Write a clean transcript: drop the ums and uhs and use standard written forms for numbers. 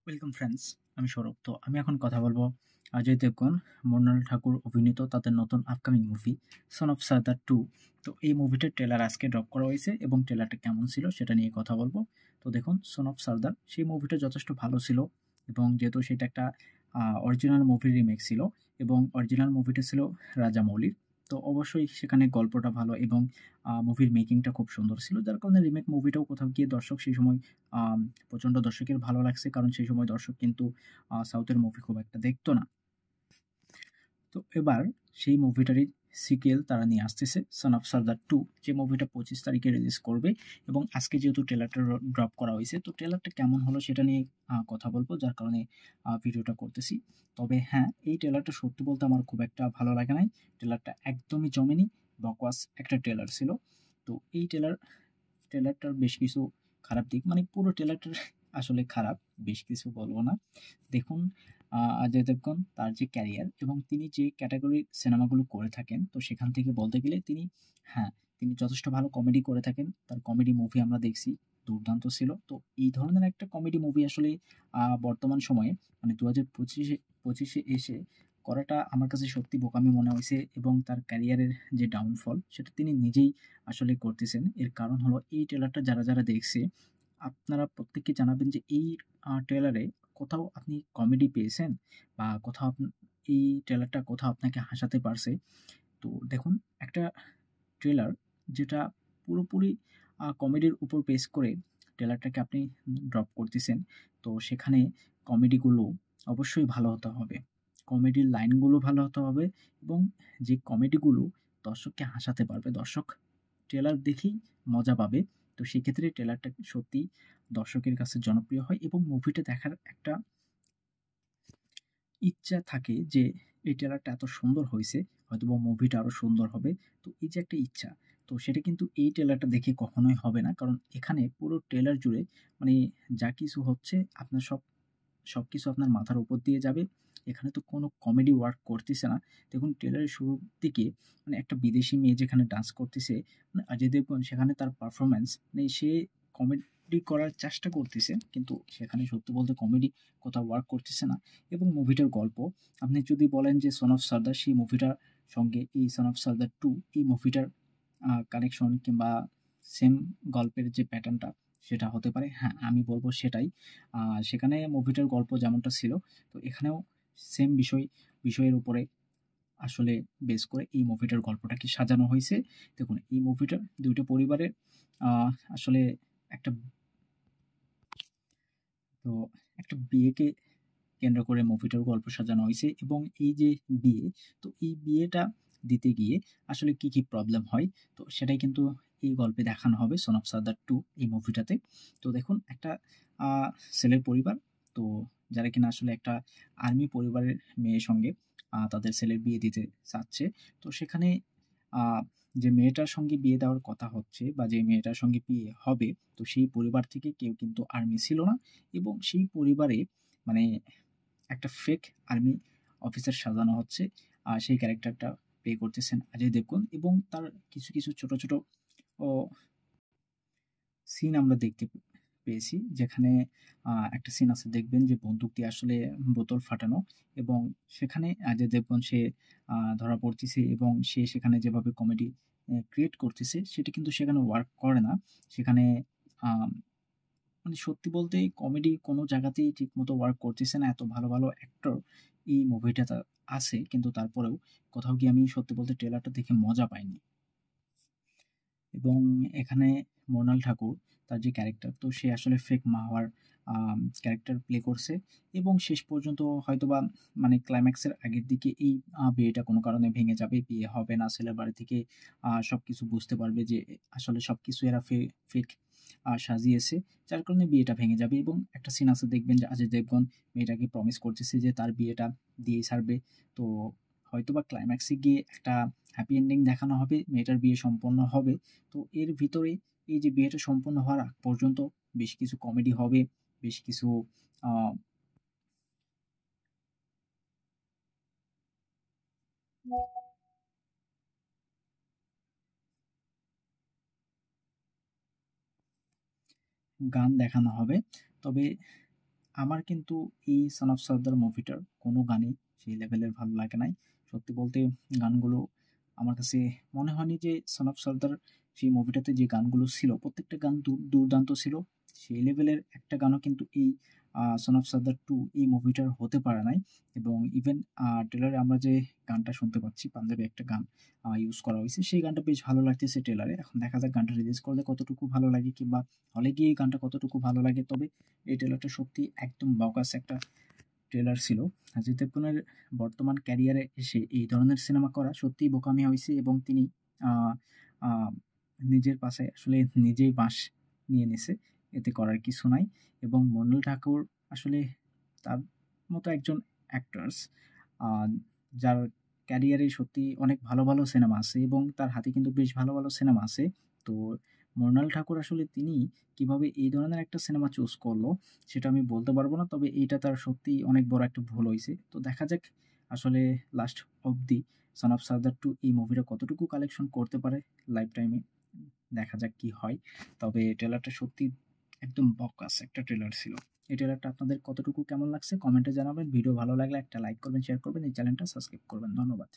Welcome friends, আমি সৌরভ। তো আমি এখন কথা বলবো অজয় দেবগন, মৃণাল ঠাকুর অভিনীত তাদের নতুন আপকামিং মুভি সন অফ সর্দার 2। তো এই মুভিটার ট্রেলার আজকে ড্রপ করা হয়েছে এবং ট্রেলারটা কেমন ছিল সেটা নিয়ে কথা বলবো। তো দেখুন, সন অফ সর্দার সেই মুভিটা যথেষ্ট ভালো ছিল এবং যেহেতু সেটা একটা অরিজিনাল মুভির রিমেক ছিল এবং অরিজিনাল মুভিটা ছিল রাজামৌলির, তো অবশ্যই সেখানে গল্পটা ভালো এবং মুভির মেকিংটা খুব সুন্দর ছিল, যার কারণে রিমেক মুভিটাও কোথাও গিয়ে দর্শক সেই সময় আম প্রচণ্ড দর্শকের ভালো লাগছে, কারণ সেই সময় দর্শক কিন্তু সাউথের মুভি খুব একটা দেখতো না। তো এবার সেই মুভিটারই সিকুয়েল তারা নিয়ে আসতেছে, সন অফ সর্দার 2, যে মুভিটা 25 তারিখে রিলিজ করবে। এবং আজকে যেহেতু ট্রেলারটা ড্রপ করা হয়েছে, তো ট্রেলারটা কেমন হলো সেটা নিয়ে কথা বলবো, যার কারণে ভিডিওটা করতেছি। তবে হ্যাঁ, এই ট্রেলারটা সত্যি বলতে আমার খুব একটা ভালো লাগে নাই। ট্রেলারটা একদমই জমেনি, বকওয়াস একটা ট্রেলার ছিল। তো এই ট্রেলারটার বেশ কিছু খারাপ দিক, মানে পুরো ট্রেলারটার আসলে খারাপ, বেশ কিছু বলবো না। দেখুন, অজয় দেবগন তার যে ক্যারিয়ার এবং তিনি যে ক্যাটাগরির সিনেমাগুলো করে থাকেন, তো সেখান থেকে বলতে গেলে হ্যাঁ, তিনি যথেষ্ট ভালো কমেডি করে থাকেন। তার কমেডি মুভি আমরা দেখছি, দুর্দান্ত ছিল। তো এই ধরনের একটা কমেডি মুভি আসলে বর্তমান সময়ে, মানে 2025-এ এসে করাটা আমার কাছে সত্যি বোকামি মনে হইছে এবং তার ক্যারিয়ারের যে ডাউনফল সেটা তিনি নিজেই আসলে করতেছেন। এর কারণ হলো, এই ট্রেলারটা যারা দেখছে, আপনারা প্রত্যেকে জানাবেন যে এই ট্রেলারে কোথাও আপনি কমেডি পেয়েছেন বা কোথাও এই ট্রেলারটা কোথাও আপনাকে হাসাতে পারছে। তো দেখুন, একটা ট্রেলার যেটা পুরোপুরি কমেডির উপর বেস করে ট্রেলারটাকে আপনি ড্রপ করতেছেন, তো সেখানে কমেডিগুলো অবশ্যই ভালো হতে হবে। কমেডির লাইনগুলো ভালো হতে হবে এবং যে কমেডিগুলো দর্শককে হাসাতে পারবে। দর্শক ট্রেলার দেখেই মজা পাবে। তো সেক্ষেত্রে ট্রেলারটা সত্যিই দর্শকের কাছে জনপ্রিয় হয় এবং মুভিটা দেখার একটা ইচ্ছা থাকে যে এই ট্রেলারটা এত সুন্দর হইছে, হয়তোবা মুভিটা আরো সুন্দর হবে। তো এই যে একটা ইচ্ছা, তো সেটা কিন্তু এই ট্রেলারটা দেখে কখনোই হবে না। কারণ এখানে পুরো ট্রেলার জুড়ে, মানে যা কিছু হচ্ছে আপনার সবকিছু আপনার মাথার উপর দিয়ে যাবে। এখানে তো কোনো কমেডি ওয়ার্ক করতেছে না। দেখুন, ট্রেলারের শুরুর দিকে মানে একটা বিদেশি মেয়ে যেখানে ডান্স করতেছে, মানে অজয় দেবগন সেখানে তার পারফরম্যান্স, মানে সে কমেডি করার চেষ্টা করতেছে, কিন্তু সেখানে সত্যি বলতে কমেডি কোথাও ওয়ার্ক করতেছে না। এবং মুভিটার গল্প, আপনি যদি বলেন যে সন অফ সর্দার, সেই মুভিটার সঙ্গে এই সন অফ সর্দার 2, এই মুভিটার কানেকশন কিংবা সেম গল্পের যে প্যাটার্নটা সেটা হতে পারে। হ্যাঁ, আমি বলব সেটাই। সেখানে মুভিটার গল্প যেমনটা ছিল, তো এখানেও সেম বিষয়ের উপরে আসলে বেস করে এই মুভিটার গল্পটাকে সাজানো হইছে। দেখুন, এই মুভিটা ২ টা পরিবারের আ আসলে একটা তো একটা বিয়েকে কেন্দ্র করে মুভিটার গল্প সাজানো হইছে এবং এই যে বিয়ে, তো এই বিয়েটা দিতে গিয়ে আসলে কি প্রবলেম হয়, তো সেটাই কিন্তু এই গল্পে দেখানো হবে 'সন অফ সর্দার 2' এই মুভিটাতে। তো দেখুন, একটা আ ছেলের পরিবার, তো যারা কিনা আসলে একটা আর্মি পরিবারের মেয়ের সঙ্গে তাদের ছেলের বিয়ে দিতে চাচ্ছে। তো সেখানে আ যে মেয়েটার সঙ্গে বিয়ে দেওয়ার কথা হচ্ছে বা যে মেয়েটার সঙ্গে বিয়ে হবে, তো সেই পরিবার থেকে কেউ কিন্তু আর্মি ছিল না এবং সেই পরিবারে, মানে একটা ফেক আর্মি অফিসার সাজানো হচ্ছে। সেই ক্যারেক্টারটা প্লে করতেছেন অজয় দেবগন এবং তার কিছু ছোট ও সিন আমরা দেখতে পেয়েছি, যেখানে একটা সিন আছে, দেখবেন যে বন্দুক দিয়ে আসলে বোতল ফাটানো এবং সেখানে অজয় দেবগন সে ধরা পড়তেছে এবং সে সেখানে যেভাবে কমেডি ক্রিয়েট করতেছে সেটা কিন্তু সেখানে ওয়ার্ক করে না। সেখানে আম মানে সত্যি বলতে কমেডি কোনো জায়গাতেই ঠিকমতো ওয়ার্ক করতেছে না। এত ভালো অ্যাক্টর এই মুভিটাতে আছে, কিন্তু তারপরেও কোথাও গিয়ে আমি সত্যি বলতে ট্রেলারটা দেখে মজা পাইনি। এবং এখানে মৃণাল ঠাকুর, তার যে ক্যারেক্টার, তো সে আসলে ফেক মাহাওয়ার ক্যারেক্টার প্লে করছে এবং শেষ পর্যন্ত হয়তোবা, মানে ক্লাইম্যাক্সের আগের দিকে এই বিয়েটা কোনো কারণে ভেঙে যাবে। বিয়ে হবে না। ছেলের বাড়ি থেকে সবকিছু বুঝতে পারবে যে আসলে সবকিছু এরা ফেক সাজিয়েছে। যার কারণে বিয়েটা ভেঙে যাবে এবং একটা সিন আছে, দেখবেন যে অজয় দেবগন মেয়েটাকে প্রমিস করতেছে যে তার বিয়েটা দিয়েই ছাড়বে। তো হয়তোবা ক্লাইম্যাক্সে গিয়ে একটা হ্যাপি এন্ডিং দেখানো হবে, মেয়েটার বিয়ে সম্পন্ন হবে। তো এর ভিতরে এই যে বিয়েটা সম্পন্ন হওয়ার আগ পর্যন্ত বেশ কিছু কমেডি হবে, বেশ কিছু আ গান দেখানো হবে। তবে আমার কিন্তু এই সন অফ সর্দার মুভিটার কোনো গানই সেই লেভেলের ভালো লাগে নাই। সত্যি বলতে গানগুলো আমার কাছে মনে হয়নি যে সন অফ সর্দার সেই মুভিটাতে যে গানগুলো ছিল প্রত্যেকটা গান দুর্দান্ত ছিল। সেই লেভেলের একটা গানও কিন্তু এই সন অফ সর্দার 2 এই মুভিটার হতে পারে নাই এবং ইভেন ট্রেলারে আমরা যে গানটা শুনতে পাচ্ছি পাঞ্জাবি একটা গান ইউজ করা হয়েছে সেই গানটা বেশ ভালো লাগতেছে ট্রেলারে। এখন দেখা যাক গানটা রিলিজ করলে কতটুকু ভালো লাগে কিংবা হলে গিয়ে এই গানটা কতটুকু ভালো লাগে। তবে এই ট্রেলারটা সত্যি একদম বকাস একটা ট্রেলার ছিল। অজয় দেবগনের বর্তমান ক্যারিয়ারে এসে এই ধরনের সিনেমা করা সত্যিই বোকামি হইছে এবং তিনি আ আ নিজের পাশে আসলে নিজেই বাঁশ নিয়ে নিছে। এতে করার কিছু নাই এবং মৃণাল ঠাকুর আসলে তার মতো একজন অ্যাক্টরস আ যার ক্যারিয়ারে সত্যি অনেক ভালো, ভালো সিনেমা আছে এবং তার হাতে কিন্তু বেশ ভালো, ভালো সিনেমা আছে। তো মৃণাল ঠাকুর আসলে তিনি কিভাবে এই ধরনের একটা সিনেমা চুজ করলো সেটা আমি বলতে পারব না। তবে এইটা তার সত্যিই অনেক বড় একটা ভুল হইছে। তো দেখা যাক আসলে লাস্ট অব্দি 'সন অফ সর্দার 2' এই মুভিটা কতটুকু কালেকশন করতে পারে লাইফ টাইমে। দেখা যাক কি হয়। তবে ট্রেলারটা সত্যি একদম বক্কাস একটা ট্রেলার ছিল। এই ট্রেলারটা আপনাদের কতটুকু কেমন লাগছে কমেন্টে জানাবেন। ভিডিও ভালো লাগলে একটা লাইক করবেন, শেয়ার করবেন, এই চ্যানেলটা সাবস্ক্রাইব করবেন। ধন্যবাদ।